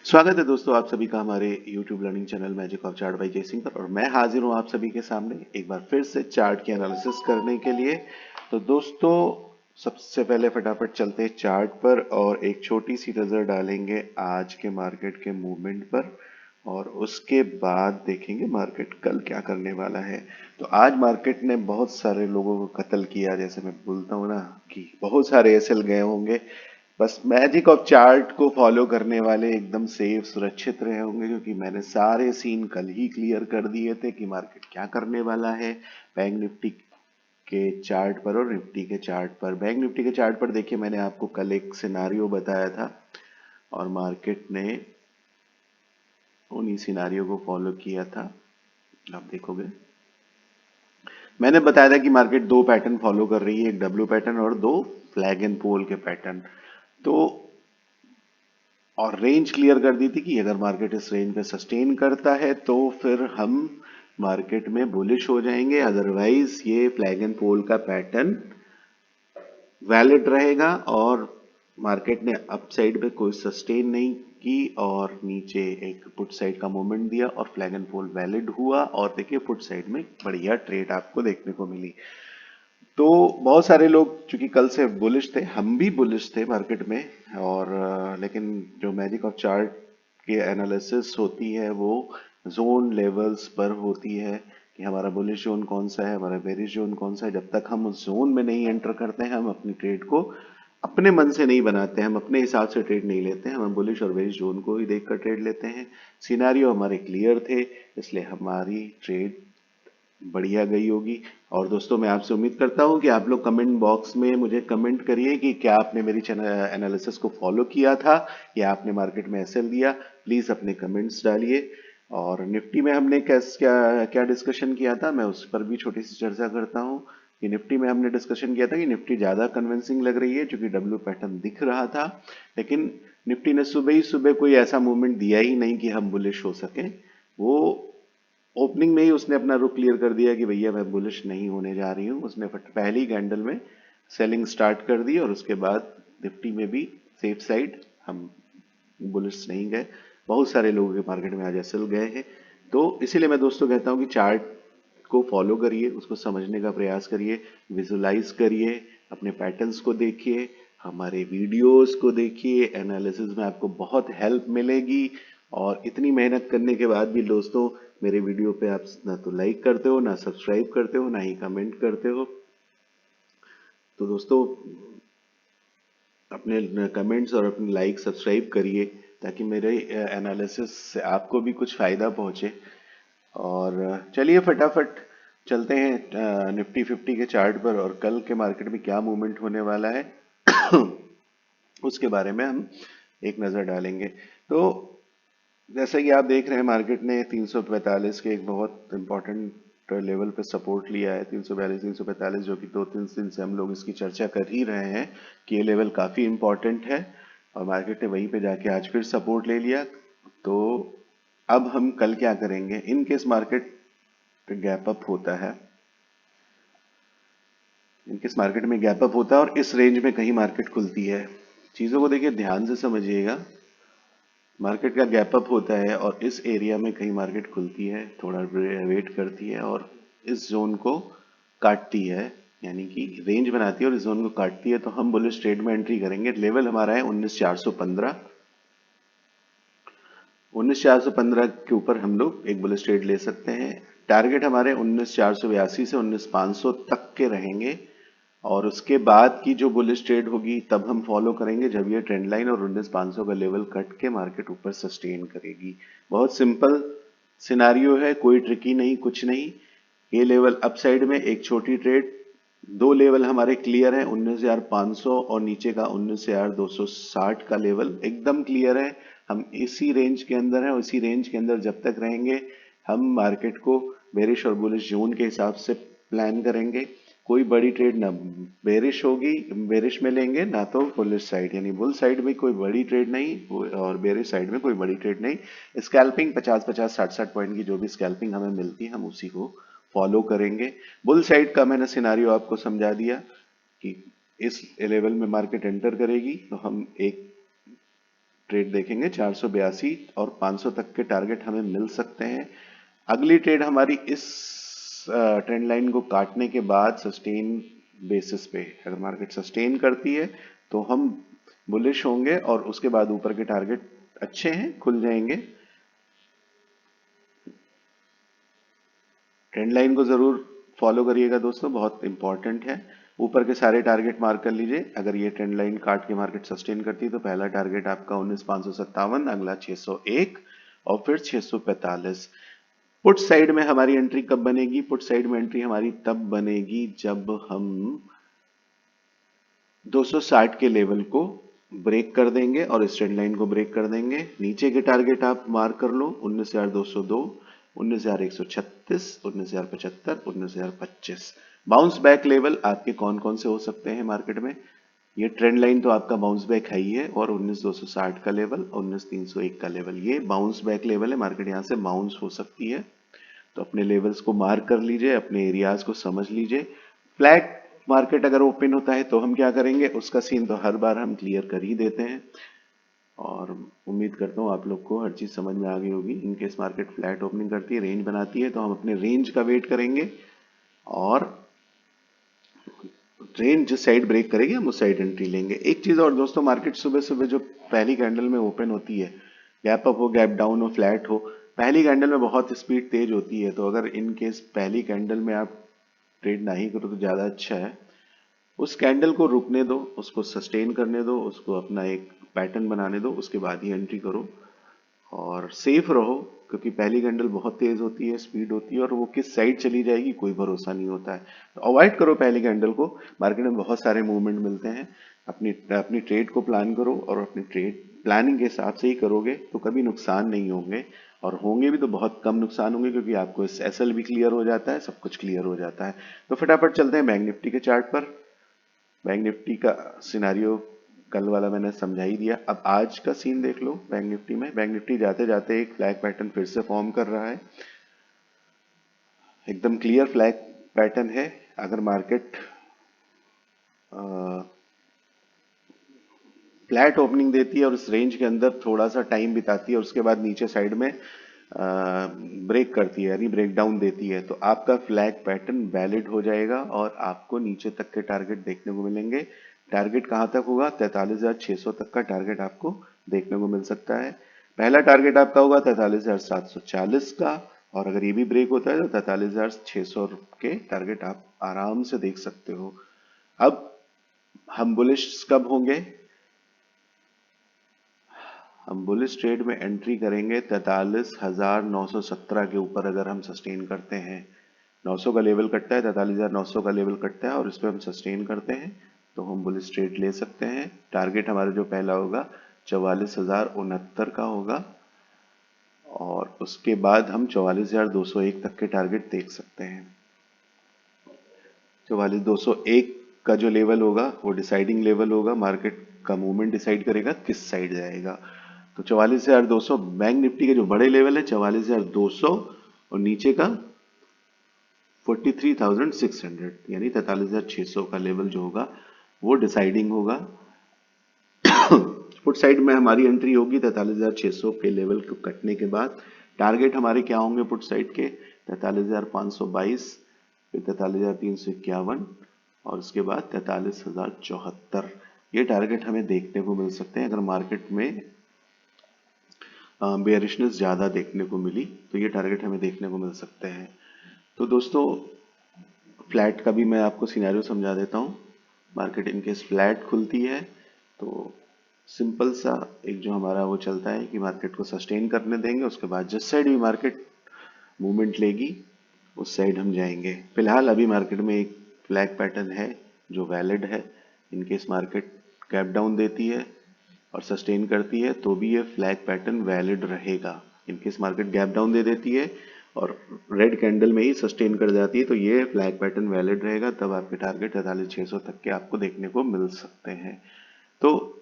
स्वागत है दोस्तों आप सभी का हमारे YouTube learning channel magic of chart by जय सिंह पर। और मैं हाजिर हूं आप सभी के सामने एक बार फिर से चार्ट की एनालिसिस करने के लिए। तो दोस्तों सबसे पहले फटाफट चलते हैं चार्ट पर और एक छोटी सी नजर डालेंगे आज के मार्केट के मूवमेंट पर और उसके बाद देखेंगे मार्केट कल क्या करने वाला है। तो आज मार्केट ने बहुत सारे लोगों को कत्ल किया, जैसे मैं बोलता हूँ ना कि बहुत सारे एसएल गए होंगे। बस मैजिक ऑफ चार्ट को फॉलो करने वाले एकदम सेफ सुरक्षित रहे होंगे, क्योंकि मैंने सारे सीन कल ही क्लियर कर दिए थे कि मार्केट क्या करने वाला है। बैंक निफ्टी के चार्ट पर और निफ्टी के चार्ट पर, बैंक निफ्टी के चार्ट पर देखिए मैंने आपको कल एक सिनारियो बताया था और मार्केट ने उन्हीं सिनारियो को फॉलो किया था। आप देखोगे मैंने बताया था कि मार्केट दो पैटर्न फॉलो कर रही है, एक डब्ल्यू पैटर्न और दो फ्लैग एंड पोल के पैटर्न। तो और रेंज क्लियर कर दी थी कि अगर मार्केट इस रेंज पे सस्टेन करता है तो फिर हम मार्केट में बुलिश हो जाएंगे, अदरवाइज ये फ्लैग एंड पोल का पैटर्न वैलिड रहेगा और मार्केट ने अप साइड पे कोई सस्टेन नहीं की और नीचे एक पुट साइड का मूवमेंट दिया और फ्लैग एंड पोल वैलिड हुआ और देखिए पुट साइड में बढ़िया ट्रेड आपको देखने को मिली। तो बहुत सारे लोग चूंकि कल से बुलिश थे, हम भी बुलिश थे मार्केट में। और लेकिन जो मैजिक ऑफ चार्ट की एनालिसिस होती है वो जोन लेवल्स पर होती है कि हमारा बुलिश जोन कौन सा है, हमारा बेरिश जोन कौन सा है। जब तक हम उस जोन में नहीं एंटर करते हैं हम अपनी ट्रेड को अपने मन से नहीं बनाते हैं, हम अपने हिसाब से ट्रेड नहीं लेते हैं, हम बुलिश और बेरिश जोन को ही देखकर ट्रेड लेते हैं। सिनारियो हमारे क्लियर थे, इसलिए हमारी ट्रेड बढ़िया गई होगी। और दोस्तों मैं आपसे उम्मीद करता हूं कि आप लोग कमेंट बॉक्स में मुझे कमेंट करिए कि क्या आपने मेरी चैनल एनालिसिस को फॉलो किया था या आपने मार्केट में एसएल दिया। प्लीज अपने कमेंट्स डालिए। और निफ्टी में हमने क्या क्या डिस्कशन किया था, मैं उस पर भी छोटी सी चर्चा करता हूं कि निफ्टी में हमने डिस्कशन किया था कि निफ्टी ज्यादा कन्विंसिंग लग रही है क्योंकि डब्ल्यू पैटर्न दिख रहा था, लेकिन निफ्टी ने सुबह ही सुबह कोई ऐसा मूवमेंट दिया ही नहीं कि हम बुलिश हो सके। वो ओपनिंग में ही उसने अपना रुख क्लियर कर दिया कि भैया मैं बुलिश नहीं होने जा रही हूँ। उसने पहली कैंडल में सेलिंग स्टार्ट कर दी और उसके बाद निफ्टी में भी सेफ साइड हम बुलिश नहीं गए। बहुत सारे लोगों के मार्केट में आज एसएल गए हैं। तो इसीलिए मैं दोस्तों कहता हूँ कि चार्ट को फॉलो करिए, उसको समझने का प्रयास करिए, विजुलाइज करिए, अपने पैटर्न्स को देखिए, हमारे वीडियोस को देखिए, एनालिसिस में आपको बहुत हेल्प मिलेगी। और इतनी मेहनत करने के बाद भी दोस्तों मेरे वीडियो पे आप ना तो लाइक करते हो, ना सब्सक्राइब करते हो, ना ही कमेंट करते हो। तो दोस्तों अपने कमेंट्स और अपने लाइक सब्सक्राइब करिए ताकि मेरे एनालिसिस से आपको भी कुछ फायदा पहुंचे। और चलिए फटाफट चलते हैं निफ्टी 50 के चार्ट पर और कल के मार्केट में क्या मूवमेंट होने वाला है उसके बारे में हम एक नजर डालेंगे। तो जैसे कि आप देख रहे हैं मार्केट ने 345 के एक बहुत इंपॉर्टेंट लेवल पे सपोर्ट लिया है, 342 345, जो कि 2-3 दिन से हम लोग इसकी चर्चा कर ही रहे हैं कि ये लेवल काफी इंपॉर्टेंट है और मार्केट ने वहीं पे जाके आज फिर सपोर्ट ले लिया। तो अब हम कल क्या करेंगे in case market gap up होता है, इनकेस मार्केट में गैप अप होता है और इस रेंज में कहीं मार्केट खुलती है। चीजों को देखिए ध्यान से समझिएगा, मार्केट का गैप अप होता है और इस एरिया में कहीं मार्केट खुलती है, थोड़ा वेट करती है और इस जोन को काटती है, यानी कि रेंज बनाती है और इस जोन को काटती है, तो हम बुलिश ट्रेड में एंट्री करेंगे। लेवल हमारा है 19415, 19415 के ऊपर हम लोग एक बुलिश ट्रेड ले सकते हैं। टारगेट हमारे 19482 से 19500 तक के रहेंगे और उसके बाद की जो बुलिश ट्रेड होगी तब हम फॉलो करेंगे जब ये ट्रेंड लाइन और 19500 का लेवल कट के मार्केट ऊपर सस्टेन करेगी। बहुत सिंपल सिनारियो है, कोई ट्रिकी नहीं, कुछ नहीं। ये लेवल अपसाइड में एक छोटी ट्रेड, दो लेवल हमारे क्लियर है 19500 और नीचे का 19260 का लेवल एकदम क्लियर है। हम इसी रेंज के अंदर है और इसी रेंज के अंदर जब तक रहेंगे हम मार्केट को बेरिश और बुलिश जोन के हिसाब से प्लान करेंगे। कोई बड़ी ट्रेड ना बेरिश होगी, बेरिश में लेंगे ना तो बुलिश साइड, यानी बुल साइड में कोई बड़ी ट्रेड नहीं और बेरिश साइड में कोई बड़ी ट्रेड नहीं। स्कैल्पिंग 50-50 60-60 पॉइंट की जो भी स्कैल्पिंग हमें मिलती है हम उसी को फॉलो करेंगे। बुल साइड का मैंने सिनारियो आपको समझा दिया कि इस लेवल में मार्केट एंटर करेगी तो हम एक ट्रेड देखेंगे 482 और 500 तक के टारगेट हमें मिल सकते हैं। अगली ट्रेड हमारी इस ट्रेंड लाइन को काटने के बाद सस्टेन बेसिस पे, अगर मार्केट सस्टेन करती है तो हम बुलिश होंगे और उसके बाद ऊपर के टारगेट अच्छे हैं, खुल जाएंगे। ट्रेंड लाइन को जरूर फॉलो करिएगा दोस्तों, बहुत इंपॉर्टेंट है। ऊपर के सारे टारगेट मार्क कर लीजिए। अगर ये ट्रेंड लाइन काट के मार्केट सस्टेन करती है तो पहला टारगेट आपका 19,557, अगला 601 और फिर 645। पुट साइड में हमारी एंट्री कब बनेगी? पुट साइड में एंट्री हमारी तब बनेगी जब हम 260 के लेवल को ब्रेक कर देंगे और इस ट्रेंड लाइन को ब्रेक कर देंगे। नीचे के टारगेट आप मार्क कर लो 19,202, 19,136, 19,075, 19,025। बाउंस बैक लेवल आपके कौन कौन से हो सकते हैं मार्केट में? ये ट्रेंड लाइन तो आपका बाउंस बैक है ही है, और 19,260 का लेवल, 19,301 का लेवल, ये बाउंस बैक लेवल है। मार्केट यहाँ से बाउंस हो सकती है, तो अपने लेवल्स को मार्क कर लीजिए, अपने एरियाज को समझ लीजिए। फ्लैट मार्केट अगर ओपन होता है तो हम क्या करेंगे, उसका सीन तो हर बार हम क्लियर कर ही देते हैं, और उम्मीद करता हूँ आप लोग को हर चीज समझ में आ गई होगी। इनकेस मार्केट फ्लैट ओपनिंग करती है, रेंज बनाती है, तो हम अपने रेंज का वेट करेंगे और रेंज जिस साइड ब्रेक करेगी हम उस साइड एंट्री लेंगे। एक चीज और दोस्तों, मार्केट सुबह सुबह जो पहली कैंडल में ओपन होती है, गैप अप हो, गैप डाउन हो, फ्लैट हो, पहली कैंडल में बहुत स्पीड तेज होती है। तो अगर इन केस पहली कैंडल में आप ट्रेड ना ही करो तो ज्यादा अच्छा है। उस कैंडल को रुकने दो, उसको सस्टेन करने दो, उसको अपना एक पैटर्न बनाने दो, उसके बाद ही एंट्री करो और सेफ रहो, क्योंकि पहली कैंडल बहुत तेज होती है, स्पीड होती है, और वो किस साइड चली जाएगी कोई भरोसा नहीं होता है। तो अवॉइड करो पहली कैंडल को। मार्केट में बहुत सारे मूवमेंट मिलते हैं। अपनी अपनी ट्रेड को प्लान करो, और अपनी ट्रेड प्लानिंग के हिसाब से ही करोगे तो कभी नुकसान नहीं होंगे, और होंगे भी तो बहुत कम नुकसान होंगे, क्योंकि आपको इस एसएल भी क्लियर हो जाता है, सब कुछ क्लियर हो जाता है। तो फटाफट चलते हैं बैंक निफ्टी के चार्ट पर। बैंक निफ्टी का सिनारियो कल वाला मैंने समझा ही दिया। अब आज का सीन देख लो बैंक निफ्टी में। बैंक निफ्टी जाते जाते एक फ्लैग पैटर्न फिर से फॉर्म कर रहा है, एकदम क्लियर फ्लैग पैटर्न है। अगर मार्केट फ्लैट ओपनिंग देती है और इस रेंज के अंदर थोड़ा सा टाइम बिताती है और उसके बाद नीचे साइड में ब्रेक करती है, यानी ब्रेक डाउन देती है, तो आपका फ्लैग पैटर्न वैलिड हो जाएगा और आपको नीचे तक के टारगेट देखने को मिलेंगे। टारगेट कहां तक होगा? 43,600 तक का टारगेट आपको देखने को मिल सकता है। पहला टारगेट आपका होगा 43,740 का, और अगर ये भी ब्रेक होता है तो 43,600 के टारगेट आप आराम से देख सकते हो। अब हम बुलिश कब होंगे? हम बुलिश ट्रेड में एंट्री करेंगे 43,917 के ऊपर। अगर हम सस्टेन करते हैं, 900 का लेवल कटता है, 43,900 का लेवल कटता है और इस पर हम सस्टेन करते हैं तो हम बुलिश ट्रेड ले सकते हैं। टारगेट हमारा जो पहला होगा 44,069 का होगा, और उसके बाद हम 44,201 तक के टारगेट देख सकते हैं। 44,201 का जो लेवल होगा वो डिसाइडिंग लेवल होगा, मार्केट का मूवमेंट डिसाइड करेगा किस साइड जाएगा। तो 44,200 बैंक निफ्टी के जो बड़े लेवल है 44,200, और नीचे का 43,600, यानी 43,600 का लेवल जो होगा वो डिसाइडिंग होगा। फुट साइड में हमारी एंट्री होगी 43,600 के लेवल को कटने के बाद। टारगेट हमारे क्या होंगे पुट साइड के? 43,522, फिर 43,351 और उसके बाद 43,074। ये टारगेट हमें देखने को मिल सकते हैं। अगर मार्केट में बेयरिशनेस ज्यादा देखने को मिली तो ये टारगेट हमें देखने को मिल सकते हैं। तो दोस्तों, फ्लैट का भी मैं आपको सिनेरियो समझा देता हूँ। मार्केट इनकेस फ्लैट खुलती है तो सिंपल सा एक जो हमारा वो चलता है कि मार्केट को सस्टेन करने देंगे, उसके बाद जिस साइड भी मार्केट मूवमेंट लेगी उस साइड हम जाएंगे। फिलहाल अभी मार्केट में एक फ्लैग पैटर्न है जो वैलिड है। इनकेस मार्केट गैप डाउन देती है और सस्टेन करती है तो भी ये फ्लैग पैटर्न वैलिड रहेगा। इनकेस मार्केट गैप डाउन दे देती है और रेड कैंडल में ही सस्टेन कर जाती है तो ये फ्लैग पैटर्न वैलिड रहेगा, तब आपके टारगेट 43,600 तक के आपको देखने को मिल सकते हैं। तो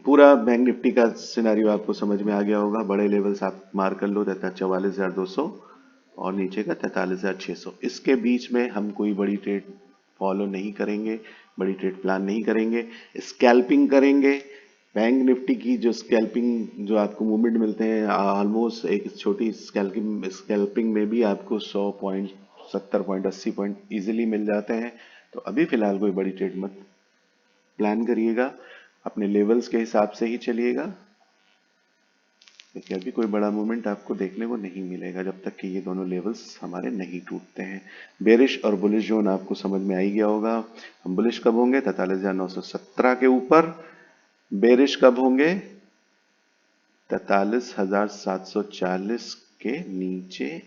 पूरा बैंक निफ्टी का सिनेरियो आपको समझ में आ गया होगा। बड़े लेवल्स आप मार्क कर लो, 44,200 और नीचे का 43,600। इसके बीच में हम कोई बड़ी ट्रेड फॉलो नहीं करेंगे, बड़ी ट्रेड प्लान नहीं करेंगे, स्कैल्पिंग करेंगे। बैंक निफ्टी की जो स्कैल्पिंग जो आपको मूवमेंट मिलते हैं ऑलमोस्ट एक छोटी स्कैल्पिंग में भी आपको 100 पॉइंट 70 पॉइंट 80 पॉइंट इजीली मिल जाते हैं। तो अभी फिलहाल कोई बड़ी ट्रेड मत प्लान करिएगा, अपने लेवल्स के हिसाब से ही चलिएगा, क्योंकि अभी कोई बड़ा मूवमेंट आपको देखने को नहीं मिलेगा जब तक कि ये दोनों लेवल्स हमारे नहीं टूटते हैं। बेरिश और बुलिश जोन आपको समझ में आ ही गया होगा। हम बुलिश कब होंगे 43,917 के ऊपर, बेरिश कब होंगे 43,740 के नीचे।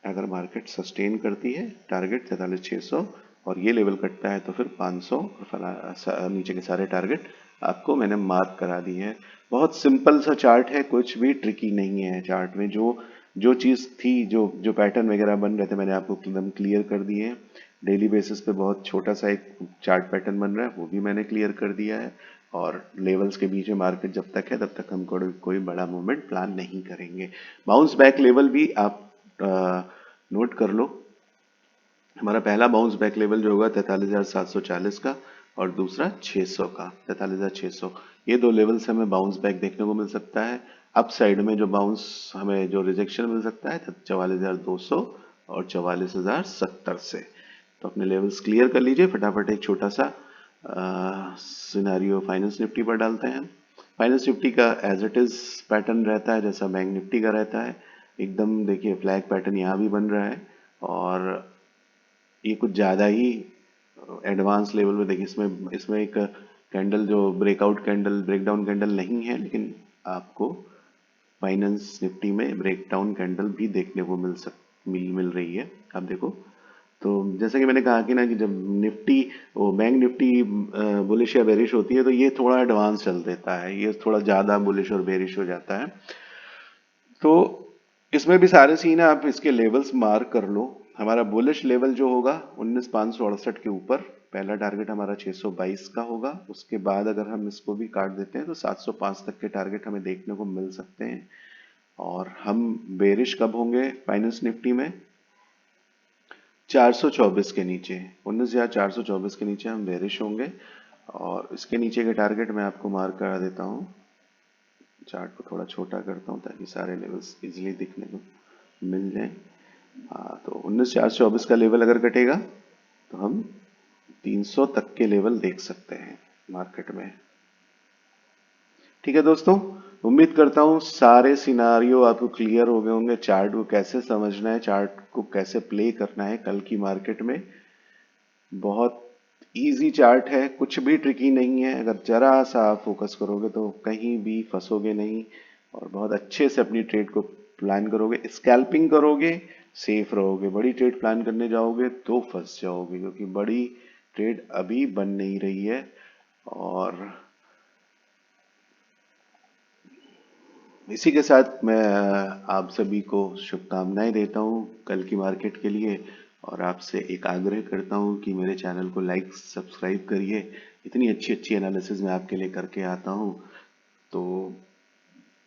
अगर मार्केट सस्टेन करती है टारगेट 43,600 और ये लेवल कटता है तो फिर 500 और नीचे के सारे टारगेट आपको मैंने मार्क करा दी है। बहुत सिंपल सा चार्ट है, कुछ भी ट्रिकी नहीं है। चार्ट में जो जो चीज़ थी, जो जो पैटर्न वगैरह बन रहे थे मैंने आपको एकदम क्लियर कर दिए हैं। डेली बेसिस पे बहुत छोटा सा एक चार्ट पैटर्न बन रहा है, वो भी मैंने क्लियर कर दिया है। और लेवल्स के बीच में मार्केट जब तक है तब तक हम कोई बड़ा मूवमेंट प्लान नहीं करेंगे। बाउंस बैक लेवल भी आप नोट कर लो। हमारा पहला बाउंस बैक लेवल जो होगा 43,740 का और दूसरा 600 का 43,600। ये दो लेवल से हमें बाउंस बैक देखने को मिल सकता है। अप साइड में जो बाउंस हमें जो रिजेक्शन मिल सकता है 44,200 और 44,070 से। तो अपने लेवल्स क्लियर कर लीजिए फटाफट। एक छोटा सा सिनारियो फाइनेंस निफ्टी पर डालते हैं। फाइनेंस निफ्टी का एज इट इज पैटर्न रहता है जैसा बैंक निफ्टी का रहता है। एकदम देखिए फ्लैग पैटर्न यहाँ भी बन रहा है और ये कुछ ज़्यादा ही एडवांस लेवल में देखिए। इसमें इसमें एक कैंडल जो ब्रेकआउट कैंडल ब्रेकडाउन कैंडल नहीं है, लेकिन आपको फाइनेंस निफ्टी में ब्रेकडाउन कैंडल भी देखने को मिल रही है। आप देखो, तो जैसा कि मैंने कहा कि ना कि जब निफ्टी वो बैंक निफ्टी बुलिश या बेरिश होती है तो ये थोड़ा एडवांस चल देता है, ये थोड़ा ज़्यादा बुलिश और बेरिश हो जाता है। तो इसमें भी सारे सीन है, आप इसके लेवल्स मार्क कर लो। हमारा बुलिश लेवल जो होगा 19,568 के ऊपर, पहला टारगेट हमारा 622 का होगा। उसके बाद अगर हम इसको भी काट देते हैं तो 705 तक के टारगेट हमें देखने को मिल सकते हैं। और हम बेरिश कब होंगे फाइनेंस निफ्टी में 424 के नीचे, 19,424 के नीचे हम बेरिश होंगे। और इसके नीचे के टारगेट मैं आपको मार्क करा देता हूँ। चार्ट को थोड़ा छोटा करता हूँ ताकि सारे लेवल्स इजीली दिखने को मिल जाए। हाँ, तो 19,424 का लेवल अगर कटेगा तो हम 300 तक के लेवल देख सकते हैं मार्केट में। ठीक है दोस्तों, उम्मीद करता हूँ सारे सिनारियो आपको क्लियर हो गए होंगे। चार्ट को कैसे समझना है, चार्ट को कैसे प्ले करना है कल की मार्केट में। बहुत इजी चार्ट है, कुछ भी ट्रिकी नहीं है। अगर जरा सा आप फोकस करोगे तो कहीं भी फंसोगे नहीं और बहुत अच्छे से अपनी ट्रेड को प्लान करोगे। स्कैल्पिंग करोगे सेफ रहोगे, बड़ी ट्रेड प्लान करने जाओगे तो फंस जाओगे, क्योंकि बड़ी ट्रेड अभी बन नहीं रही है। और इसी के साथ मैं आप सभी को शुभकामनाएं देता हूं कल की मार्केट के लिए और आपसे एक आग्रह करता हूं कि मेरे चैनल को लाइक सब्सक्राइब करिए। इतनी अच्छी अच्छी एनालिसिस मैं आपके लिए करके आता हूं, तो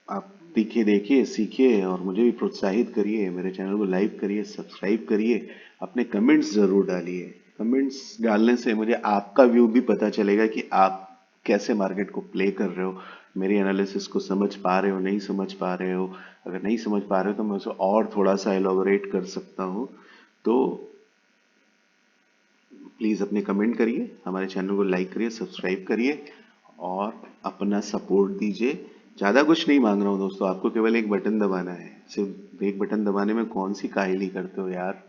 आप देखिए सीखिए और मुझे भी प्रोत्साहित करिए। मेरे चैनल को लाइक करिए, सब्सक्राइब करिए, अपने कमेंट्स ज़रूर डालिए। कमेंट्स डालने से मुझे आपका व्यू भी पता चलेगा कि आप कैसे मार्केट को प्ले कर रहे हो, मेरी एनालिसिस को समझ पा रहे हो नहीं समझ पा रहे हो। अगर नहीं समझ पा रहे हो तो मैं उसे और थोड़ा सा एलोबरेट कर सकता हूँ। तो प्लीज़ अपने कमेंट करिए, हमारे चैनल को लाइक करिए, सब्सक्राइब करिए और अपना सपोर्ट दीजिए। ज़्यादा कुछ नहीं मांग रहा हूँ दोस्तों, आपको केवल एक बटन दबाना है। सिर्फ एक बटन दबाने में कौन सी काहली करते हो यार।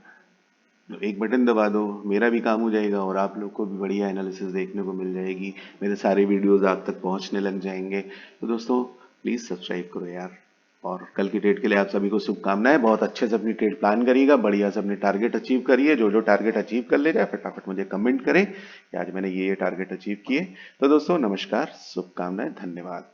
एक बटन दबा दो, मेरा भी काम हो जाएगा और आप लोग को भी बढ़िया एनालिसिस देखने को मिल जाएगी। मेरे सारे वीडियोस आप तक पहुंचने लग जाएंगे। तो दोस्तों प्लीज़ सब्सक्राइब करो यार। और कल की ट्रेड के लिए आप सभी को शुभकामनाएं। बहुत अच्छे से अपनी ट्रेड प्लान करिएगा, बढ़िया से अपने टारगेट अचीव करिए। जो जो टारगेट अचीव कर ले जाए फटाफट मुझे कमेंट करें कि आज मैंने ये टारगेट अचीव किए। तो दोस्तों नमस्कार, शुभकामनाएं, धन्यवाद।